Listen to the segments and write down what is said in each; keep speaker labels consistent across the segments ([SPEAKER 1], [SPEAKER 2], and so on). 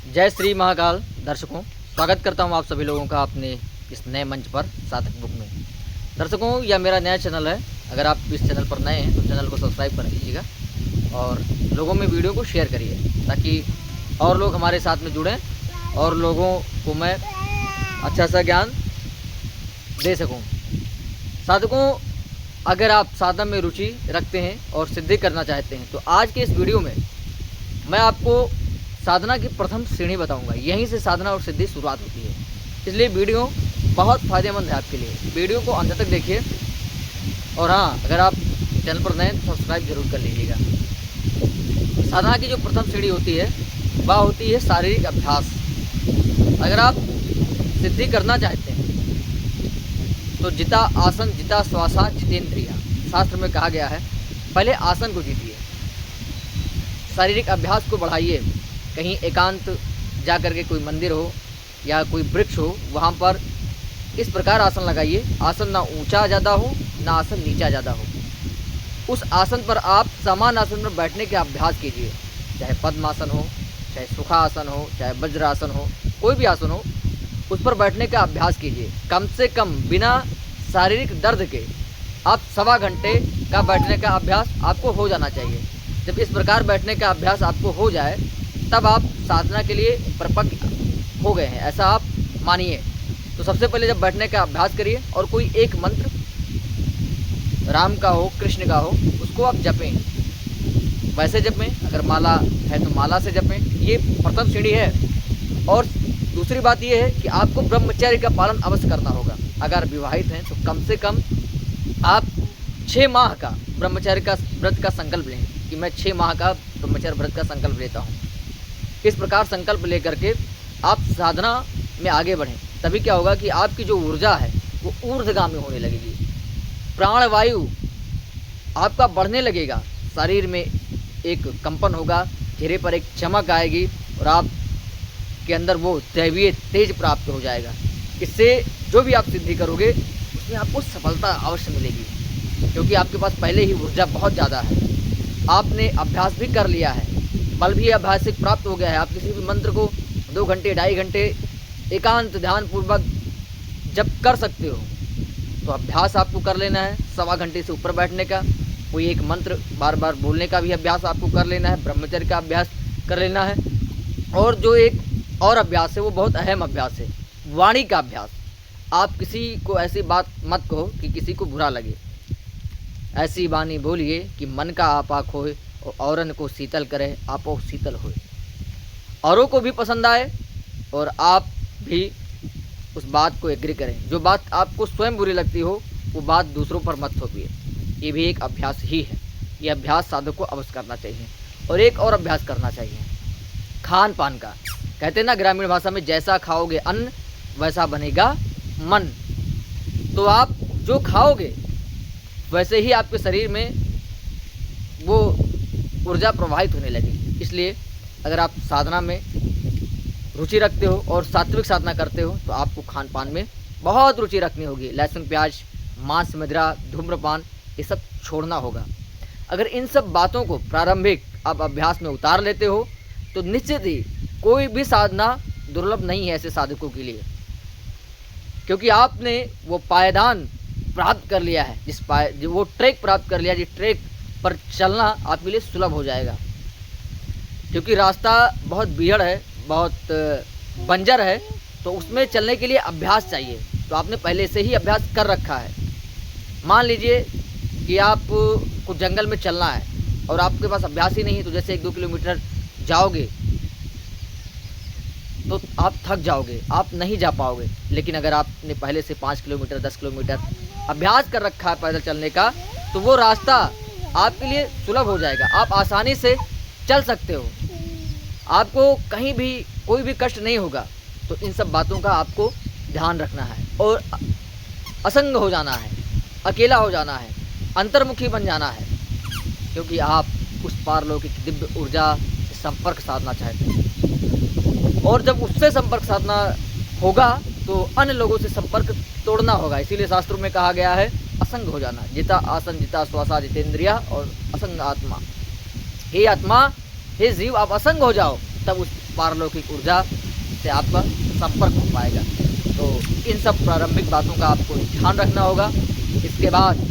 [SPEAKER 1] जय श्री महाकाल दर्शकों, स्वागत करता हूं आप सभी लोगों का अपने इस नए मंच पर साधक बुक में। दर्शकों, यह मेरा नया चैनल है। अगर आप इस चैनल पर नए हैं तो चैनल को सब्सक्राइब कर लीजिएगा और लोगों में वीडियो को शेयर करिए ताकि और लोग हमारे साथ में जुड़ें और लोगों को मैं अच्छा सा ज्ञान दे सकूं। साधकों, अगर आप साधना में रुचि रखते हैं और सिद्धि करना चाहते हैं तो आज के इस वीडियो में मैं आपको साधना की प्रथम श्रेणी बताऊंगा। यहीं से साधना और सिद्धि शुरुआत होती है, इसलिए वीडियो बहुत फ़ायदेमंद है आपके लिए। वीडियो को अंत तक देखिए और हाँ, अगर आप चैनल पर नए तो सब्सक्राइब जरूर कर लीजिएगा। साधना की जो प्रथम श्रेणी होती है वह होती है शारीरिक अभ्यास। अगर आप सिद्धि करना चाहते हैं तो जिता आसन जिता श्वासा जितेंद्रिया, शास्त्र में कहा गया है, पहले आसन को जीतिए, शारीरिक अभ्यास को बढ़ाइए। कहीं एकांत जा कर के कोई मंदिर हो या कोई वृक्ष हो, वहाँ पर इस प्रकार आसन लगाइए। आसन ना ऊंचा ज़्यादा हो ना आसन नीचा ज़्यादा हो। उस आसन पर आप समान आसन पर बैठने के अभ्यास कीजिए, चाहे पद्मासन हो, चाहे सुखासन हो, चाहे वज्रासन हो, कोई भी आसन हो, उस पर बैठने का अभ्यास कीजिए। कम से कम बिना शारीरिक दर्द के आप 1.25 घंटे का बैठने का अभ्यास आपको हो जाना चाहिए। जब इस प्रकार बैठने का अभ्यास आपको हो जाए तब आप साधना के लिए परिपक्व हो गए हैं, ऐसा आप मानिए। तो सबसे पहले जब बैठने का अभ्यास करिए और कोई एक मंत्र, राम का हो, कृष्ण का हो, उसको आप जपें। वैसे जपें, अगर माला है तो माला से जपें। ये प्रथम श्रेणी है। और दूसरी बात ये है कि आपको ब्रह्मचर्य का पालन अवश्य करना होगा। अगर विवाहित हैं तो कम से कम आप 6 माह का ब्रह्मचर्य का व्रत का संकल्प लें कि मैं 6 माह का ब्रह्मचर्य व्रत का संकल्प लेता हूँ। इस प्रकार संकल्प लेकर के आप साधना में आगे बढ़ें। तभी क्या होगा कि आपकी जो ऊर्जा है वो ऊर्ध्वगामी होने लगेगी, प्राणवायु आपका बढ़ने लगेगा, शरीर में एक कंपन होगा, चेहरे पर एक चमक आएगी और आप के अंदर वो दैवीय तेज प्राप्त हो जाएगा। इससे जो भी आप सिद्धि करोगे उसमें आपको सफलता अवश्य मिलेगी, क्योंकि आपके पास पहले ही ऊर्जा बहुत ज़्यादा है। आपने अभ्यास भी कर लिया है, बल भी अभ्यासिक प्राप्त हो गया है। आप किसी भी मंत्र को 2 घंटे 2.5 घंटे एकांत ध्यानपूर्वक जब कर सकते हो तो अभ्यास आपको कर लेना है। 1.25 घंटे से ऊपर बैठने का, कोई एक मंत्र बार बार बोलने का भी अभ्यास आपको कर लेना है, ब्रह्मचर्य का अभ्यास कर लेना है। और जो एक और अभ्यास है वो बहुत अहम अभ्यास है, वाणी का अभ्यास। आप किसी को ऐसी बात मत कहो कि किसी को बुरा लगे। ऐसी वाणी बोलिए कि मन का आपा खोए और औरन को शीतल करे, आपो शीतल होए, औरों को भी पसंद आए और आप भी उस बात को एग्री करें। जो बात आपको स्वयं बुरी लगती हो वो बात दूसरों पर मत थोपिए। ये भी एक अभ्यास ही है। ये अभ्यास साधक को अवश्य करना चाहिए। और एक और अभ्यास करना चाहिए, खान पान का। कहते हैं ना ग्रामीण भाषा में, जैसा खाओगे अन्न वैसा बनेगा मन। तो आप जो खाओगे वैसे ही आपके शरीर में वो ऊर्जा प्रवाहित होने लगेगी। इसलिए अगर आप साधना में रुचि रखते हो और सात्विक साधना करते हो तो आपको खान पान में बहुत रुचि रखनी होगी। लहसुन प्याज, मांस, मदिरा, धूम्रपान, ये सब छोड़ना होगा। अगर इन सब बातों को प्रारंभिक आप अभ्यास में उतार लेते हो तो निश्चित ही कोई भी साधना दुर्लभ नहीं है ऐसे साधकों के लिए, क्योंकि आपने वो पायदान प्राप्त कर लिया है, जो वो ट्रैक प्राप्त कर लिया, जिस ट्रैक पर चलना आपके लिए सुलभ हो जाएगा। क्योंकि रास्ता बहुत बिगड़ है, बहुत बंजर है, तो उसमें चलने के लिए अभ्यास चाहिए। तो आपने पहले से ही अभ्यास कर रखा है। मान लीजिए कि आप को जंगल में चलना है और आपके पास अभ्यास ही नहीं है, तो जैसे 1-2 किलोमीटर जाओगे तो आप थक जाओगे, आप नहीं जा पाओगे। लेकिन अगर आपने पहले से 5 किलोमीटर 10 किलोमीटर अभ्यास कर रखा है पैदल चलने का, तो वो रास्ता आपके लिए सुलभ हो जाएगा। आप आसानी से चल सकते हो, आपको कहीं भी कोई भी कष्ट नहीं होगा। तो इन सब बातों का आपको ध्यान रखना है और असंग हो जाना है, अकेला हो जाना है, अंतर्मुखी बन जाना है, क्योंकि आप उस पारलौकिक दिव्य ऊर्जा से संपर्क साधना चाहते हैं। और जब उससे संपर्क साधना होगा तो अन्य लोगों से संपर्क तोड़ना होगा। इसीलिए शास्त्रों में कहा गया है असंग हो जाना। जिता आसन जिता श्वासा जितेंद्रिया और असंग आत्मा। हे आत्मा, हे जीव, आप असंग हो जाओ, तब उस पारलौकिक ऊर्जा से आपका संपर्क हो पाएगा। तो इन सब प्रारंभिक बातों का आपको ध्यान रखना होगा। इसके बाद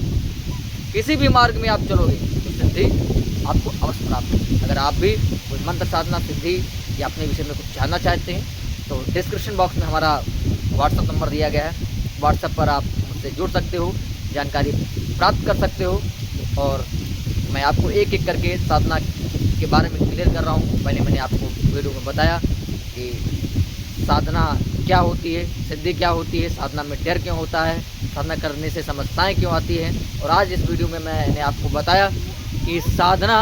[SPEAKER 1] किसी भी मार्ग में आप चलोगे तो सिद्धि आपको अवश्य प्राप्त होगी। अगर आप भी कोई मंत्र साधना, सिद्धि या अपने विषय में कुछ जानना चाहते हैं तो डिस्क्रिप्शन बॉक्स में हमारा व्हाट्सअप नंबर दिया गया है। व्हाट्सएप पर आप मुझसे जुड़ सकते हो, जानकारी प्राप्त कर सकते हो और मैं आपको एक एक करके साधना के बारे में क्लियर कर रहा हूँ। पहले मैंने आपको वीडियो में बताया कि साधना क्या होती है, सिद्धि क्या होती है, साधना में डर क्यों होता है, साधना करने से समस्याएं क्यों आती हैं। और आज इस वीडियो में मैंने आपको बताया कि साधना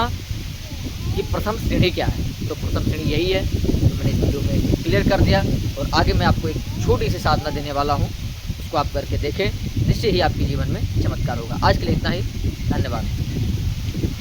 [SPEAKER 1] की प्रथम श्रेणी क्या है। तो प्रथम श्रेणी यही है, तो मैंने इस वीडियो में क्लियर कर दिया। और आगे मैं आपको एक छोटी सी साधना देने वाला हूँ, उसको आप करके देखें, निश्चय ही आपके जीवन में चमत्कार होगा। आज के लिए इतना ही, धन्यवाद।